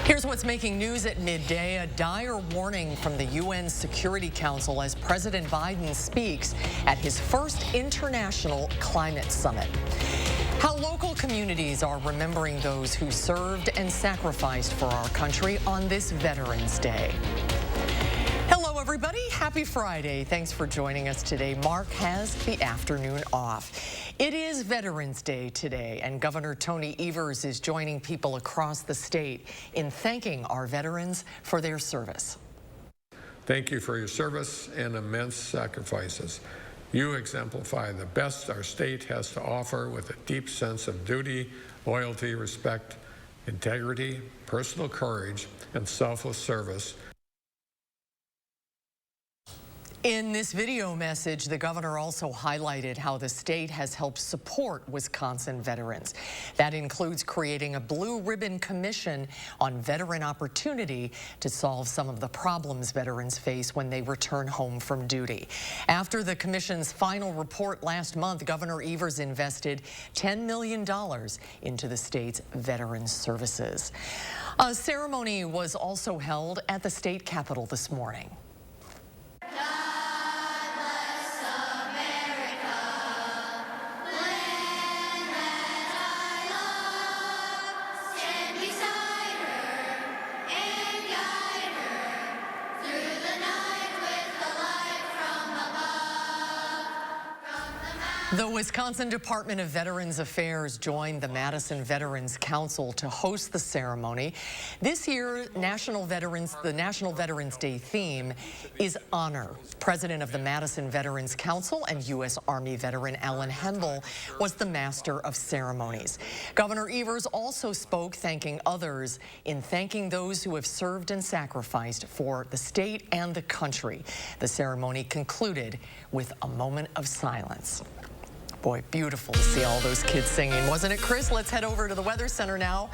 Here's what's making news at midday. A dire warning from the UN Security Council as President Biden speaks at his first international climate summit. How local communities are remembering those who served and sacrificed for our country on this Veterans Day. Hello, everybody. Happy Friday. Thanks for joining us today. Mark has the afternoon off. It is Veterans Day today, and Governor Tony Evers is joining people across the state in thanking our veterans for their service. Thank you for your service and immense sacrifices. You exemplify the best our state has to offer with a deep sense of duty, loyalty, respect, integrity, personal courage, and selfless service. In this video message, the governor also highlighted how the state has helped support Wisconsin veterans. That includes creating a Blue Ribbon Commission on veteran opportunity to solve some of the problems veterans face when they return home from duty. After the commission's final report last month, Governor Evers invested $10 million into the state's veterans services. A ceremony was also held at the state capitol this morning. The Wisconsin Department of Veterans Affairs joined the Madison Veterans Council to host the ceremony. This year, the National Veterans Day theme is honor. President of the Madison Veterans Council and U.S. Army veteran Alan Hembel was the master of ceremonies. Governor Evers also spoke, thanking others in thanking those who have served and sacrificed for the state and the country. The ceremony concluded with a moment of silence. Boy, beautiful to see all those kids singing, wasn't it, Chris? Let's head over to the Weather Center now.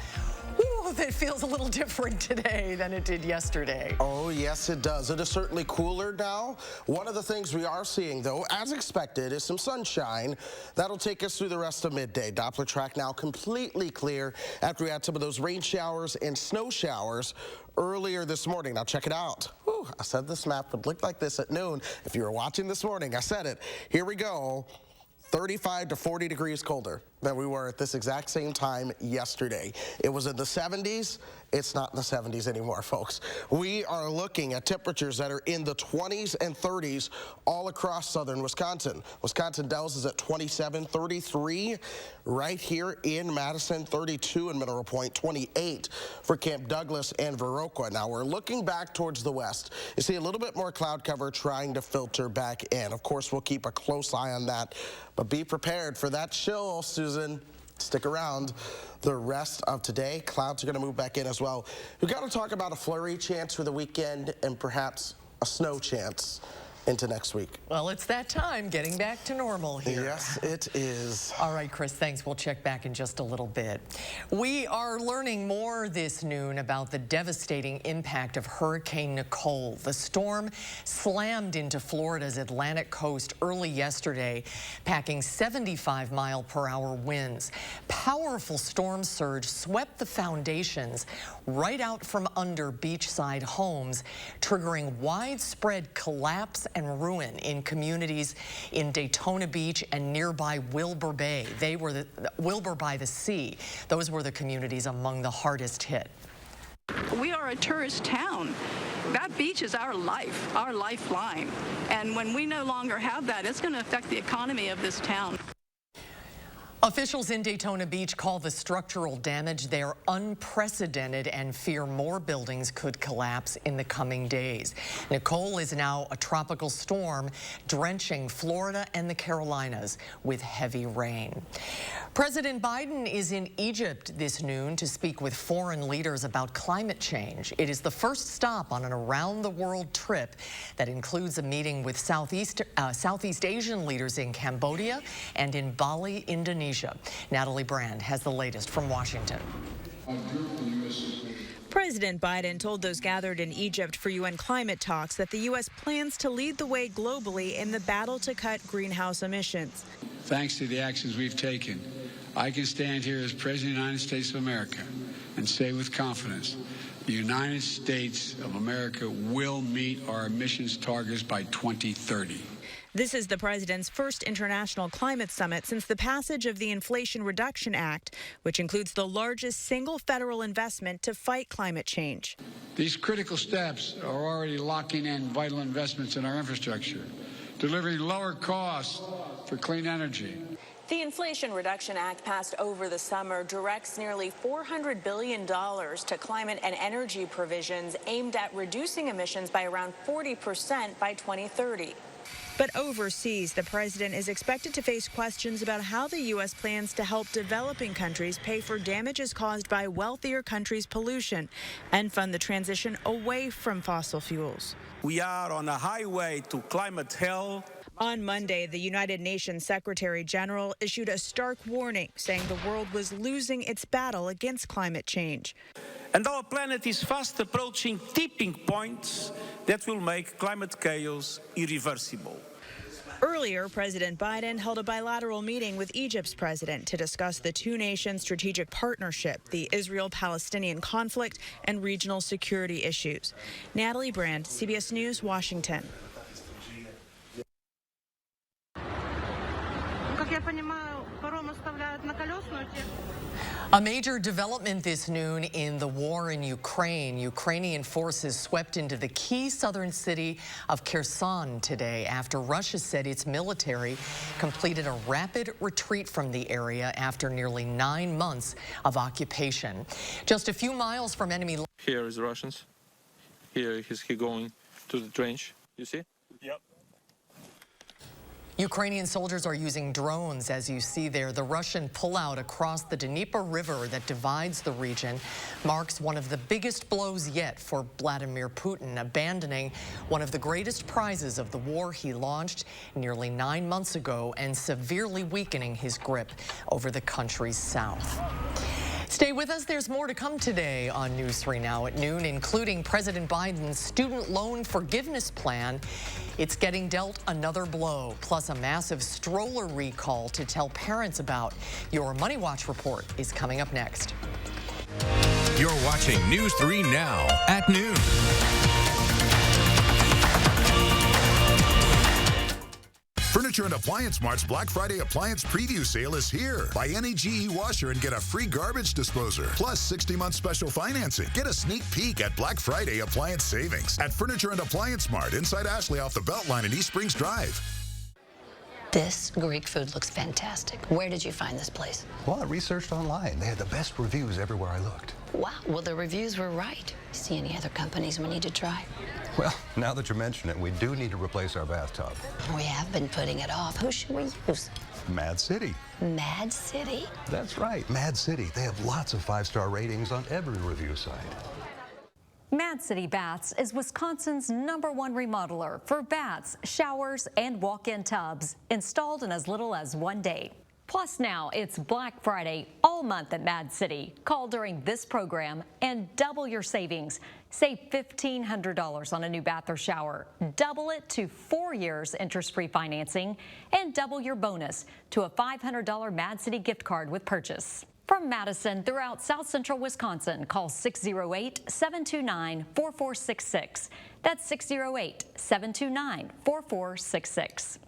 Ooh, it feels a little different today than it did yesterday. Oh, yes, it does. It is certainly cooler now. One of the things we are seeing, though, as expected, is some sunshine. That'll take us through the rest of midday. Doppler track now completely clear after we had some of those rain showers and snow showers earlier this morning. Now, check it out. Whew, I said this map would look like this at noon. If you were watching this morning, I said it. Here we go. 35 to 40 degrees colder than we were at this exact same time yesterday. It was in the 70s. It's not in the 70s anymore, folks. We are looking at temperatures that are in the 20s and 30s all across southern Wisconsin. Wisconsin Dells is at 27, 33 right here in Madison, 32 in Mineral Point, 28 for Camp Douglas and Viroqua. Now we're looking back towards the west. You see a little bit more cloud cover trying to filter back in. Of course, we'll keep a close eye on that, but be prepared for that chill, Susan. Stick around. The rest of today, clouds are going to move back in as well. We've got to talk about a flurry chance for the weekend and perhaps a snow chance into next week. Well, it's that time, getting back to normal here. Yes, it is. All right, Chris, thanks. We'll check back in just a little bit. We are learning more this noon about the devastating impact of Hurricane Nicole. The storm slammed into Florida's Atlantic coast early yesterday, packing 75-mile-per-hour winds. Powerful storm surge swept the foundations right out from under beachside homes, triggering widespread collapse and ruin in communities in Daytona Beach and nearby Wilbur Bay. Wilbur by the Sea. Those were the communities among the hardest hit. We are a tourist town. That beach is our life, our lifeline. And when we no longer have that, it's going to affect the economy of this town. Officials in Daytona Beach call the structural damage there unprecedented and fear more buildings could collapse in the coming days. Nicole is now a tropical storm drenching Florida and the Carolinas with heavy rain. President Biden is in Egypt this noon to speak with foreign leaders about climate change. It is the first stop on an around-the-world trip that includes a meeting with Southeast Asian leaders in Cambodia and in Bali, Indonesia. Natalie Brand has the latest from Washington. President Biden told those gathered in Egypt for UN climate talks that the U.S. plans to lead the way globally in the battle to cut greenhouse emissions. Thanks to the actions we've taken, I can stand here as President of the United States of America and say with confidence, the United States of America will meet our emissions targets by 2030. This is the president's first international climate summit since the passage of the Inflation Reduction Act, which includes the largest single federal investment to fight climate change. These critical steps are already locking in vital investments in our infrastructure, delivering lower costs for clean energy. The Inflation Reduction Act passed over the summer directs nearly $400 billion to climate and energy provisions aimed at reducing emissions by around 40% by 2030. But overseas, the president is expected to face questions about how the U.S. plans to help developing countries pay for damages caused by wealthier countries' pollution and fund the transition away from fossil fuels. We are on a highway to climate hell. On Monday, the United Nations Secretary General issued a stark warning, saying the world was losing its battle against climate change. And our planet is fast approaching tipping points that will make climate chaos irreversible. Earlier, President Biden held a bilateral meeting with Egypt's president to discuss the two-nation strategic partnership, the Israel-Palestinian conflict, and regional security issues. Natalie Brand, CBS News, Washington. A major development this noon in the war in Ukraine. Ukrainian forces swept into the key southern city of Kherson today after Russia said its military completed a rapid retreat from the area after nearly 9 months of occupation. Just a few miles from enemy lines. Here is Russians. Here is he going to the trench. You see? Yep. Ukrainian soldiers are using drones, as you see there. The Russian pullout across the Dnieper River that divides the region marks one of the biggest blows yet for Vladimir Putin, abandoning one of the greatest prizes of the war he launched nearly 9 months ago and severely weakening his grip over the country's south. Stay with us. There's more to come today on News 3 Now at noon, including President Biden's student loan forgiveness plan. It's getting dealt another blow, plus a massive stroller recall to tell parents about. Your Money Watch report is coming up next. You're watching News 3 Now at noon. Furniture and Appliance Mart's Black Friday Appliance Preview Sale is here. Buy any GE washer and get a free garbage disposer, plus 60-month special financing. Get a sneak peek at Black Friday Appliance Savings at Furniture and Appliance Mart inside Ashley off the Beltline in East Springs Drive. This Greek food looks fantastic. Where did you find this place? Well, I researched online. They had the best reviews everywhere I looked. Wow, well, the reviews were right. See any other companies we need to try? Well, now that you mention it, we do need to replace our bathtub. We have been putting it off. Who should we use? Mad City. Mad City? That's right, Mad City. They have lots of 5-star ratings on every review site. Mad City Baths is Wisconsin's #1 remodeler for baths, showers, and walk-in tubs, installed in as little as 1 day. Plus now, it's Black Friday all month at Mad City. Call during this program and double your savings. Save $1,500 on a new bath or shower. Double it to 4 years interest-free financing, and double your bonus to a $500 Mad City gift card with purchase. From Madison throughout South Central Wisconsin, call 608-729-4466. That's 608-729-4466.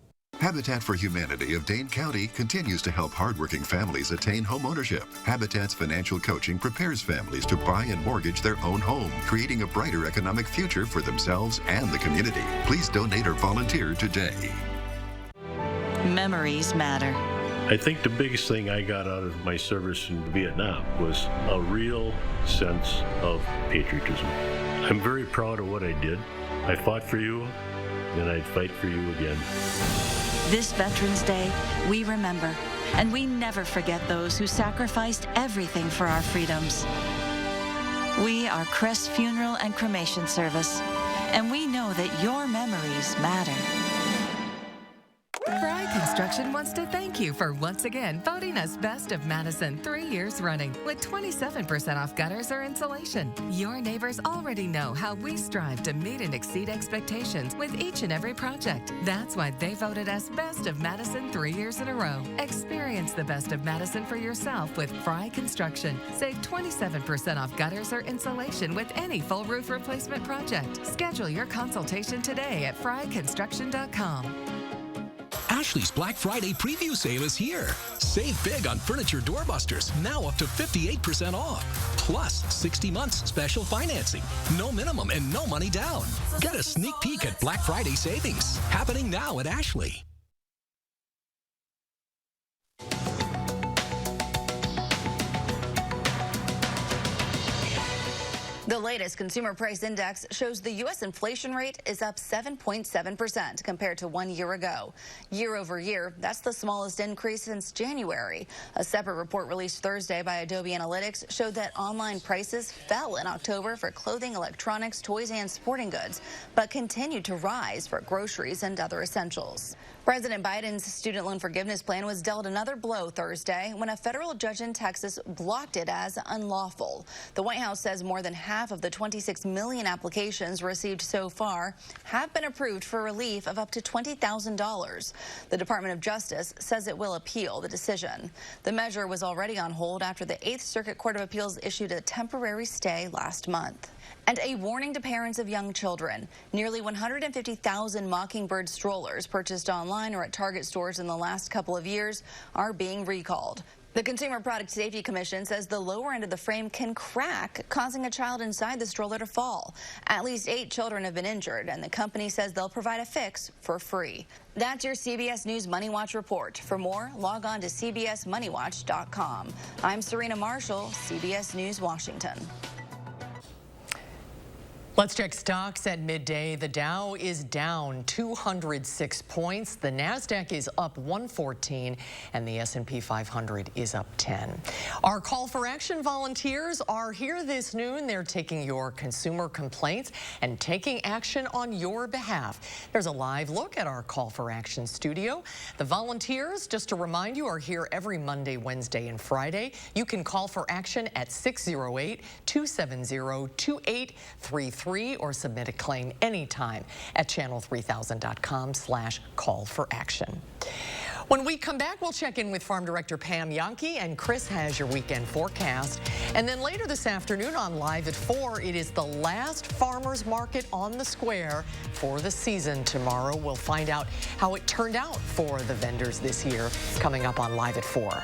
Habitat for Humanity of Dane County continues to help hardworking families attain home ownership. Habitat's financial coaching prepares families to buy and mortgage their own home, creating a brighter economic future for themselves and the community. Please donate or volunteer today. Memories matter. I think the biggest thing I got out of my service in Vietnam was a real sense of patriotism. I'm very proud of what I did. I fought for you, and I'd fight for you again. This Veterans Day, we remember, and we never forget those who sacrificed everything for our freedoms. We are Crest Funeral and Cremation Service, and we know that your memories matter. Fry Construction wants to thank you for once again voting us Best of Madison 3 years running with 27% off gutters or insulation. Your neighbors already know how we strive to meet and exceed expectations with each and every project. That's why they voted us Best of Madison 3 years in a row. Experience the Best of Madison for yourself with Fry Construction. Save 27% off gutters or insulation with any full roof replacement project. Schedule your consultation today at fryconstruction.com. Ashley's Black Friday preview sale is here. Save big on furniture doorbusters, now up to 58% off. Plus 60 months special financing, no minimum and no money down. Get a sneak peek at Black Friday savings, happening now at Ashley. The latest consumer price index shows the U.S. inflation rate is up 7.7% compared to 1 year ago. Year over year, that's the smallest increase since January. A separate report released Thursday by Adobe Analytics showed that online prices fell in October for clothing, electronics, toys, and sporting goods, but continued to rise for groceries and other essentials. President Biden's student loan forgiveness plan was dealt another blow Thursday when a federal judge in Texas blocked it as unlawful. The White House says more than half of the 26 million applications received so far have been approved for relief of up to $20,000. The Department of Justice says it will appeal the decision. The measure was already on hold after the 8th Circuit Court of Appeals issued a temporary stay last month. And a warning to parents of young children. Nearly 150,000 Mockingbird strollers purchased online or at Target stores in the last couple of years are being recalled. The Consumer Product Safety Commission says the lower end of the frame can crack, causing a child inside the stroller to fall. At least 8 children have been injured, and the company says they'll provide a fix for free. That's your CBS News Money Watch report. For more, log on to cbsmoneywatch.com. I'm Serena Marshall, CBS News, Washington. Let's check stocks at midday. The Dow is down 206 points. The NASDAQ is up 114, and the S&P 500 is up 10. Our call for action volunteers are here this noon. They're taking your consumer complaints and taking action on your behalf. There's a live look at our call for action studio. The volunteers, just to remind you, are here every Monday, Wednesday, and Friday. You can call for action at 608-270-2833. Or submit a claim anytime at channel3000.com/call-for-action. When we come back, we'll check in with Farm Director Pam Yankee, and Chris has your weekend forecast. And then later this afternoon on Live at 4, it is the last farmers market on the square for the season. Tomorrow we'll find out how it turned out for the vendors this year, coming up on Live at 4.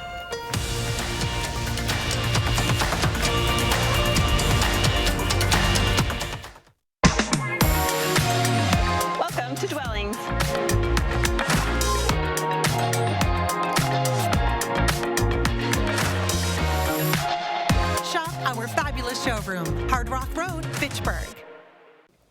To Dwellings. Shop our fabulous showroom, Hard Rock Road, Fitchburg.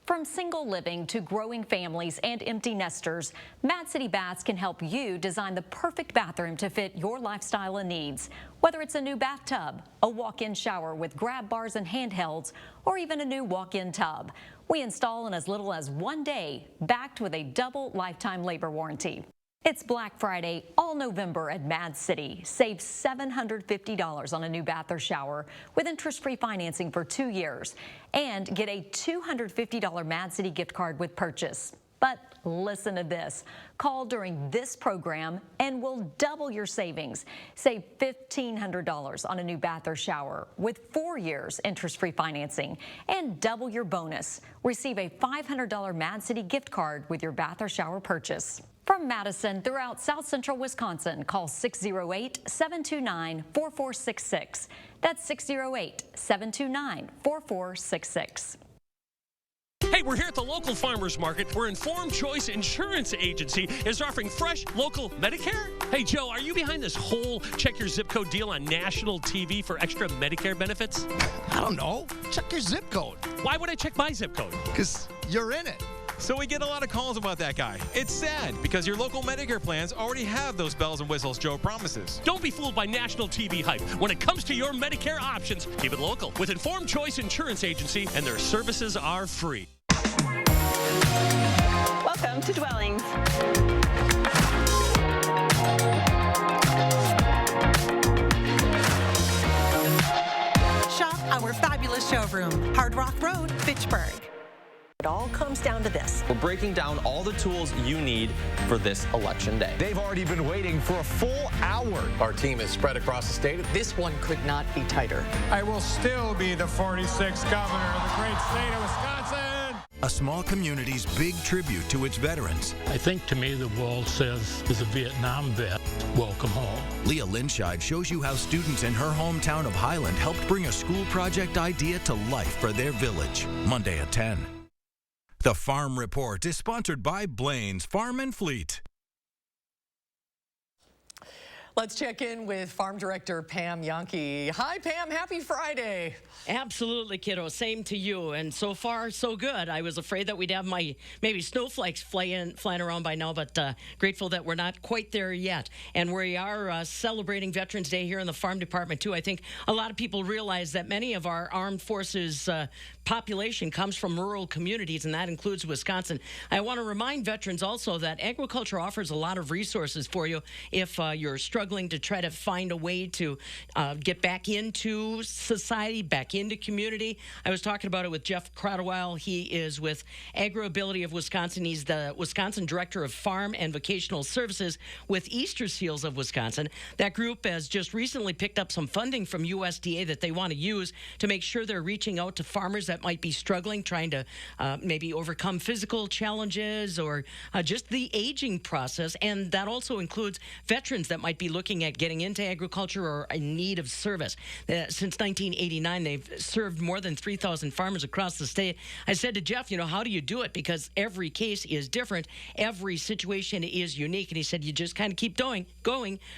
From single living to growing families and empty nesters, Mad City Baths can help you design the perfect bathroom to fit your lifestyle and needs. Whether it's a new bathtub, a walk-in shower with grab bars and handhelds, or even a new walk-in tub, we install in as little as 1 day, backed with a double lifetime labor warranty. It's Black Friday all November at Mad City. Save $750 on a new bath or shower with interest-free financing for 2 years and get a $250 Mad City gift card with purchase. But listen to this. Call during this program and we'll double your savings. Save $1,500 on a new bath or shower with 4 years interest-free financing and double your bonus. Receive a $500 Mad City gift card with your bath or shower purchase. From Madison throughout South Central Wisconsin, call 608-729-4466. That's 608-729-4466. Hey, we're here at the local farmers market where Informed Choice Insurance Agency is offering fresh local Medicare. Hey, Joe, are you behind this whole check your zip code deal on national TV for extra Medicare benefits? I don't know. Check your zip code. Why would I check my zip code? Because you're in it. So we get a lot of calls about that guy. It's sad because your local Medicare plans already have those bells and whistles Joe promises. Don't be fooled by national TV hype. When it comes to your Medicare options, keep it local with Informed Choice Insurance Agency, and their services are free. Welcome to Dwellings. Our fabulous showroom, Hard Rock Road, Fitchburg. It all comes down to this. We're breaking down all the tools you need for this election day. They've already been waiting for a full hour. Our team is spread across the state. This one could not be tighter. I will still be the 46th governor of the great state of Wisconsin. A small community's big tribute to its veterans. I think to me the wall says, as a Vietnam vet, welcome home. Leah Linscheid shows you how students in her hometown of Highland helped bring a school project idea to life for their village. Monday at 10. The Farm Report is sponsored by Blaine's Farm and Fleet. Let's check in with Farm Director Pam Yankee. Hi, Pam. Happy Friday. Absolutely, kiddo. Same to you. And so far, so good. I was afraid that we'd have maybe snowflakes flying around by now, but grateful that we're not quite there yet. And we are celebrating Veterans Day here in the Farm Department, too. I think a lot of people realize that many of our armed forces population comes from rural communities, and that includes Wisconsin. I want to remind veterans also that agriculture offers a lot of resources for you if you're struggling to try to find a way to get back into society, back into community. I was talking about it with Jeff Crotwell. He is with AgriAbility of Wisconsin. He's the Wisconsin Director of Farm and Vocational Services with Easter Seals of Wisconsin. That group has just recently picked up some funding from USDA that they want to use to make sure they're reaching out to farmers that might be struggling, trying to maybe overcome physical challenges or just the aging process. And that also includes veterans that might be looking at getting into agriculture or in need of service. Since 1989, they've served more than 3,000 farmers across the state. I said to Jeff, how do you do it? Because every case is different. Every situation is unique. And he said, you just kind of keep going,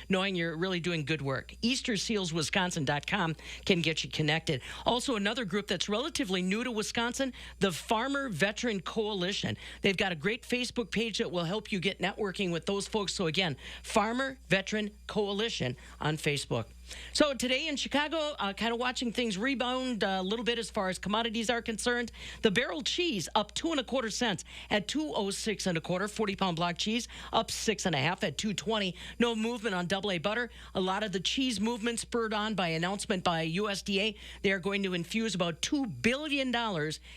knowing you're really doing good work. EasterSealsWisconsin.com can get you connected. Also, another group that's relatively new to Wisconsin, the Farmer Veteran Coalition. They've got a great Facebook page that will help you get networking with those folks. So again, Farmer Veteran Coalition on Facebook. So today in Chicago, kind of watching things rebound a little bit as far as commodities are concerned. The barrel cheese up 2 1/4 cents at $2.06 1/4. 40-pound block cheese up 6 1/2 at $2.20. No movement on AA butter. A lot of the cheese movement spurred on by announcement by USDA. They are going to infuse about $2 billion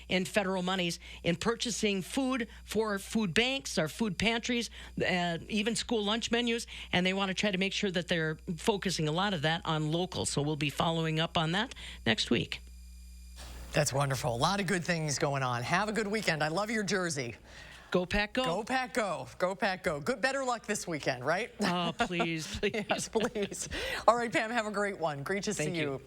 in federal monies in purchasing food for food banks or food pantries, even school lunch menus, and they want to try to make sure that they're focusing a lot of that on local. So we'll be following up on that next week. That's wonderful. A lot of good things going on. Have a good weekend. I love your jersey. Go Pack Go. Go Pack Go. Go Pack Go. Good, better luck this weekend, right? Oh, please, please. Yes, please. All right, Pam, have a great one. Great to see you.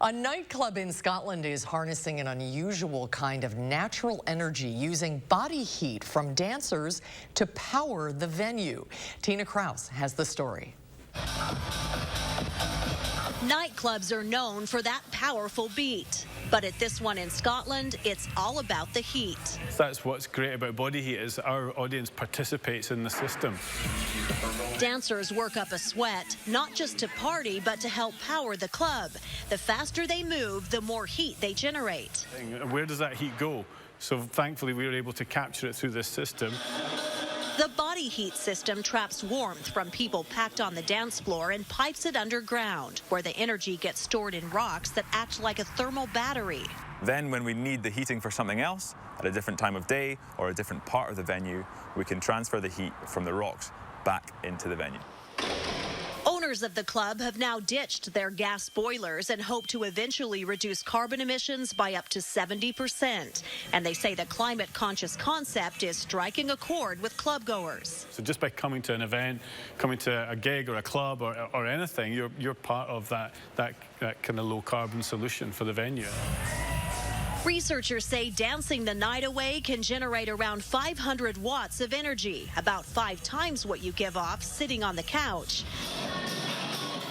A nightclub in Scotland is harnessing an unusual kind of natural energy using body heat from dancers to power the venue. Tina Krause has the story. Nightclubs are known for that powerful beat, but at this one in Scotland, it's all about the heat. That's what's great about body heat, is our audience participates in the system. Dancers work up a sweat, not just to party, but to help power the club. The faster they move, the more heat they generate. Where does that heat go? So thankfully we were able to capture it through this system. The body heat system traps warmth from people packed on the dance floor and pipes it underground, where the energy gets stored in rocks that act like a thermal battery. Then when we need the heating for something else, at a different time of day or a different part of the venue, we can transfer the heat from the rocks back into the venue. Owners of the club have now ditched their gas boilers and hope to eventually reduce carbon emissions by up to 70%. And they say the climate-conscious concept is striking a chord with clubgoers. So just by coming to an event, coming to a gig or a club or anything, you're part of that kind of low-carbon solution for the venue. Researchers say dancing the night away can generate around 500 watts of energy, about 5 times what you give off sitting on the couch.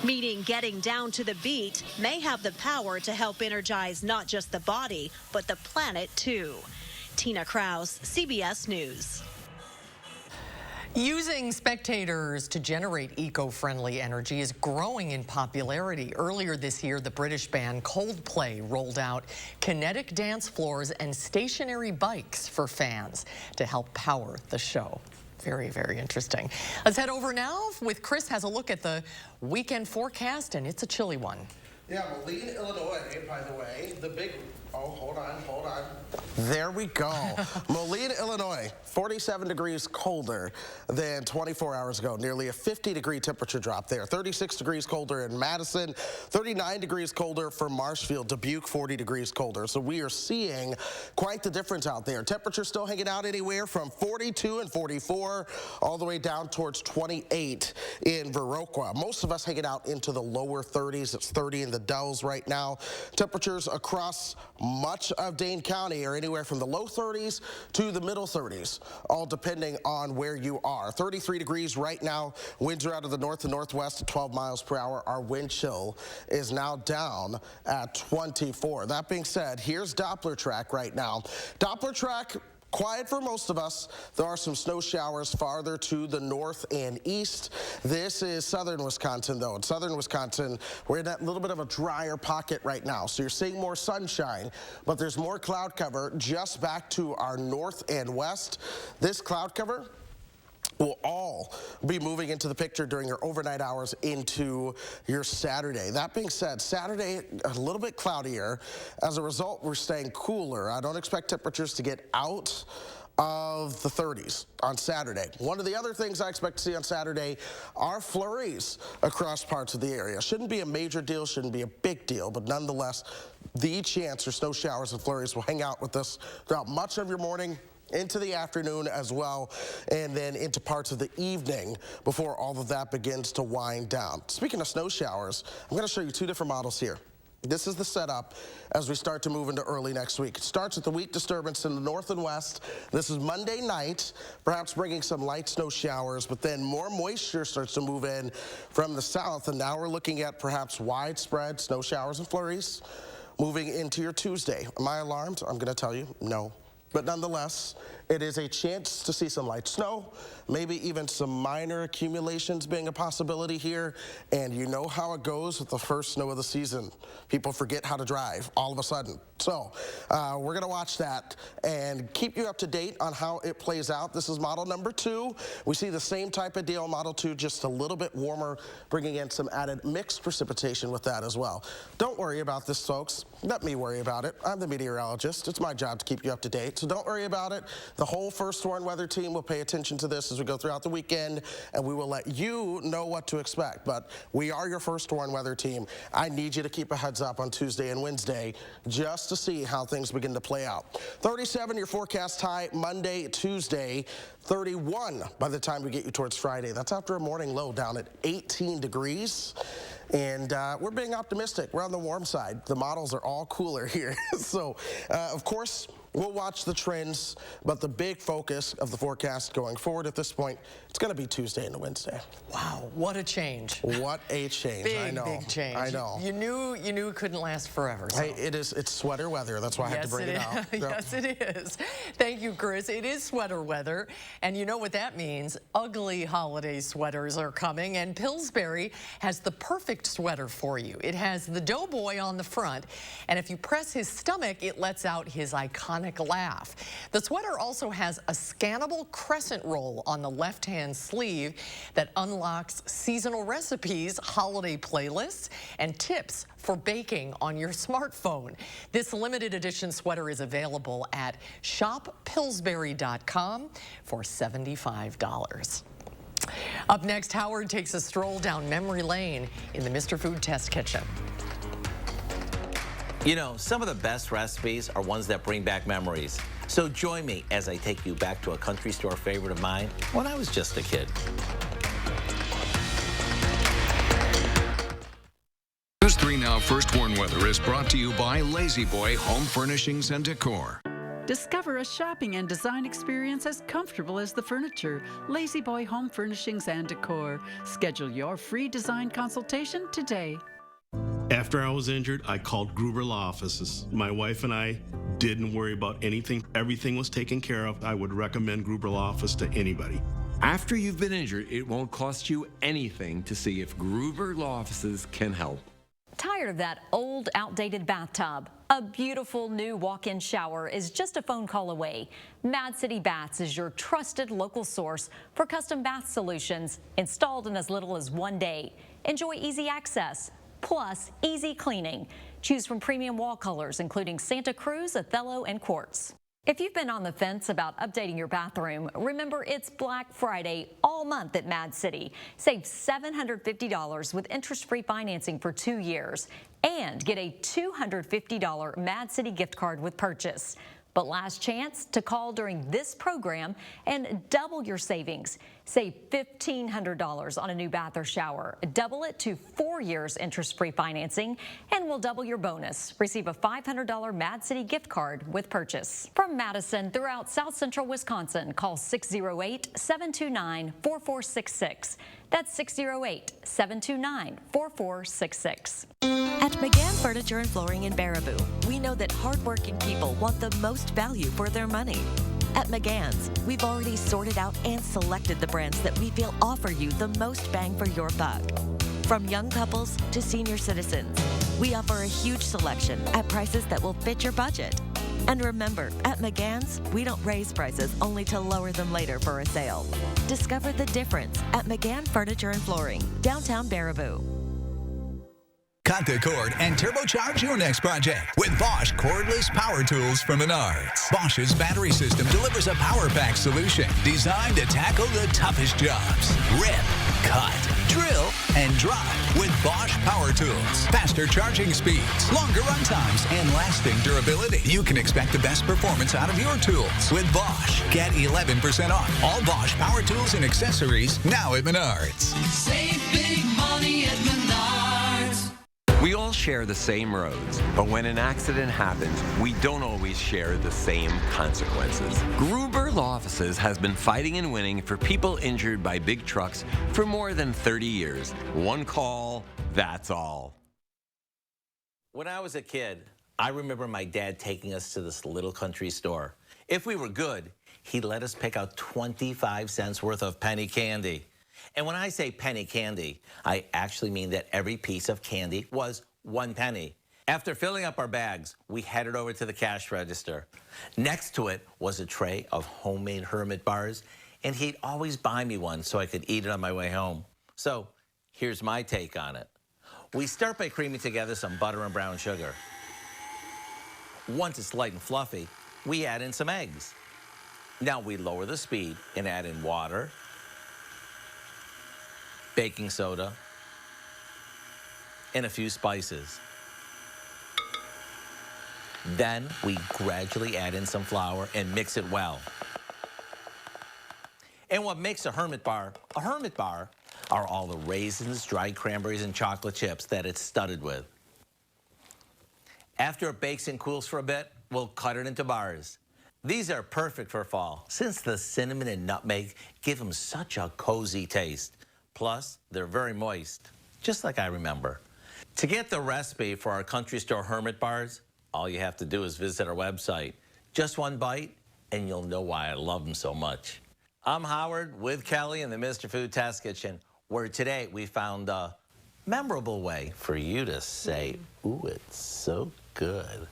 Meaning getting down to the beat may have the power to help energize not just the body, but the planet too. Tina Krause, CBS News. Using spectators to generate eco-friendly energy is growing in popularity. Earlier this year, the British band Coldplay rolled out kinetic dance floors and stationary bikes for fans to help power the show. Very, very interesting. Let's head over now with Chris has a look at the weekend forecast, and it's a chilly one. Yeah, Moline, Illinois, by the way. The big, hold on. There we go. Moline, Illinois, 47 degrees colder than 24 hours ago. Nearly a 50-degree temperature drop there. 36 degrees colder in Madison, 39 degrees colder for Marshfield, Dubuque, 40 degrees colder. So we are seeing quite the difference out there. Temperatures still hanging out anywhere from 42 and 44 all the way down towards 28 in Viroqua. Most of us hanging out into the lower 30s. It's 30 in the Dells right now. Temperatures across much of Dane County are anywhere from the low 30s to the middle 30s, all depending on where you are. 33 degrees right now. Winds are out of the north and northwest at 12 miles per hour. Our wind chill is now down at 24. That being said, here's Doppler track right now. Doppler track, quiet for most of us. There are some snow showers farther to the north and east. This is southern Wisconsin, though. In southern Wisconsin, we're in that little bit of a drier pocket right now. So you're seeing more sunshine, but there's more cloud cover just back to our north and west. This cloud cover will all be moving into the picture during your overnight hours into your Saturday. That being said, Saturday, a little bit cloudier. As a result, we're staying cooler. I don't expect temperatures to get out of the 30s on Saturday. One of the other things I expect to see on Saturday are flurries across parts of the area. Shouldn't be a major deal, shouldn't be a big deal, but nonetheless, the chance for snow showers and flurries will hang out with us throughout much of your morning, into the afternoon as well, and then into parts of the evening before all of that begins to wind down. Speaking of snow showers, I'm going to show you two different models here. This is the setup as we start to move into early next week. It starts with the weak disturbance in the north and west. This is Monday night, perhaps bringing some light snow showers, but then more moisture starts to move in from the south, and now we're looking at perhaps widespread snow showers and flurries moving into your Tuesday. Am I alarmed? I'm going to tell you, no. But nonetheless, it is a chance to see some light snow, maybe even some minor accumulations being a possibility here. And you know how it goes with the first snow of the season. People forget how to drive all of a sudden. So we're going to watch that and keep you up to date on how it plays out. This is model number 2. We see the same type of deal, model 2, just a little bit warmer, bringing in some added mixed precipitation with that as well. Don't worry about this, folks. Let me worry about it. I'm the meteorologist. It's my job to keep you up to date. So don't worry about it. The whole First Warn Weather team will pay attention to this as we go throughout the weekend, and we will let you know what to expect. But we are your First Warn Weather team. I need you to keep a heads up on Tuesday and Wednesday just to see how things begin to play out. 37 your forecast high Monday, Tuesday, 31 by the time we get you towards Friday. That's after a morning low down at 18 degrees. And we're being optimistic. We're on the warm side. The models are all cooler here. So, of course, we'll watch the trends, but the big focus of the forecast going forward at this point, it's going to be Tuesday and Wednesday. Wow, what a change. What a change. Big, I know. big change. I know. You knew it couldn't last forever. So. Hey, it's sweater weather. That's why I had to bring it out. Yes, it is. Thank you, Chris. It is sweater weather, and you know what that means. Ugly holiday sweaters are coming, and Pillsbury has the perfect sweater for you. It has the doughboy on the front, and if you press his stomach, it lets out his iconic laugh. The sweater also has a scannable crescent roll on the left-hand sleeve that unlocks seasonal recipes, holiday playlists, and tips for baking on your smartphone. This limited edition sweater is available at shoppillsbury.com for $75. Up next, Howard takes a stroll down memory lane in the Mr. Food Test Kitchen. You know, some of the best recipes are ones that bring back memories. So join me as I take you back to a country store favorite of mine when I was just a kid. News 3 Now First Warn Weather is brought to you by Lazy Boy Home Furnishings and Decor. Discover a shopping and design experience as comfortable as the furniture. Lazy Boy Home Furnishings and Decor. Schedule your free design consultation today. After I was injured, I called Gruber Law Offices. My wife and I didn't worry about anything. Everything was taken care of. I would recommend Gruber Law Office to anybody. After you've been injured, it won't cost you anything to see if Gruber Law Offices can help. Tired of that old, outdated bathtub? A beautiful new walk-in shower is just a phone call away. Mad City Baths is your trusted local source for custom bath solutions installed in as little as 1 day. Enjoy easy access, plus easy cleaning. Choose from premium wall colors, including Santa Cruz, Othello, and Quartz. If you've been on the fence about updating your bathroom, remember it's Black Friday all month at Mad City. Save $750 with interest-free financing for 2 years and get a $250 Mad City gift card with purchase. But last chance to call during this program and double your savings. Save $1,500 on a new bath or shower. Double it to 4 years interest-free financing, and we'll double your bonus. Receive a $500 Mad City gift card with purchase. From Madison throughout South Central Wisconsin, call 608-729-4466. That's 608-729-4466. At McGann Furniture and Flooring in Baraboo, we know that hardworking people want the most value for their money. At McGann's, we've already sorted out and selected the brands that we feel offer you the most bang for your buck. From young couples to senior citizens, we offer a huge selection at prices that will fit your budget. And remember, at McGann's, we don't raise prices only to lower them later for a sale. Discover the difference at McGann Furniture and Flooring, downtown Baraboo. Cut the cord and turbocharge your next project with Bosch cordless power tools from Menards. Bosch's battery system delivers a power pack solution designed to tackle the toughest jobs. Rip, cut, drill, and drive with Bosch power tools. Faster charging speeds, longer run times, and lasting durability. You can expect the best performance out of your tools with Bosch. Get 11% off all Bosch power tools and accessories now at Menards. Save big money at Menards. We all share the same roads, but when an accident happens, we don't always share the same consequences. Gruber Law Offices has been fighting and winning for people injured by big trucks for more than 30 years. One call, that's all. When I was a kid, I remember my dad taking us to this little country store. If we were good, he'd let us pick out 25 cents worth of penny candy. And when I say penny candy, I actually mean that every piece of candy was 1 penny. After filling up our bags, we headed over to the cash register. Next to it was a tray of homemade Hermit bars, and he'd always buy me one so I could eat it on my way home. So here's my take on it. We start by creaming together some butter and brown sugar. Once it's light and fluffy, we add in some eggs. Now we lower the speed and add in water, baking soda, and a few spices. Then we gradually add in some flour and mix it well. And what makes a Hermit bar are all the raisins, dried cranberries, and chocolate chips that it's studded with. After it bakes and cools for a bit, we'll cut it into bars. These are perfect for fall, since the cinnamon and nutmeg give them such a cozy taste. Plus, they're very moist, just like I remember. To get the recipe for our country store Hermit bars, all you have to do is visit our website. Just one bite, and you'll know why I love them so much. I'm Howard with Kelly in the Mr. Food Test Kitchen, where today we found a memorable way for you to say, ooh, it's so good.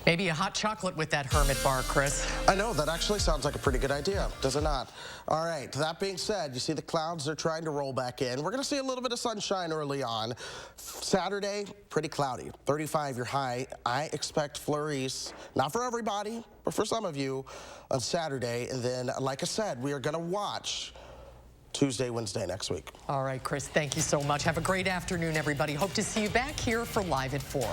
Maybe a hot chocolate with that Hermit bar, Chris. I know, that actually sounds like a pretty good idea, does it not? All right, that being said, you see the clouds, they're trying to roll back in. We're going to see a little bit of sunshine early on. Saturday, pretty cloudy, 35 your high. I expect flurries, not for everybody, but for some of you, on Saturday. And then, like I said, we are going to watch Tuesday, Wednesday next week. All right, Chris, thank you so much. Have a great afternoon, everybody. Hope to see you back here for Live at 4.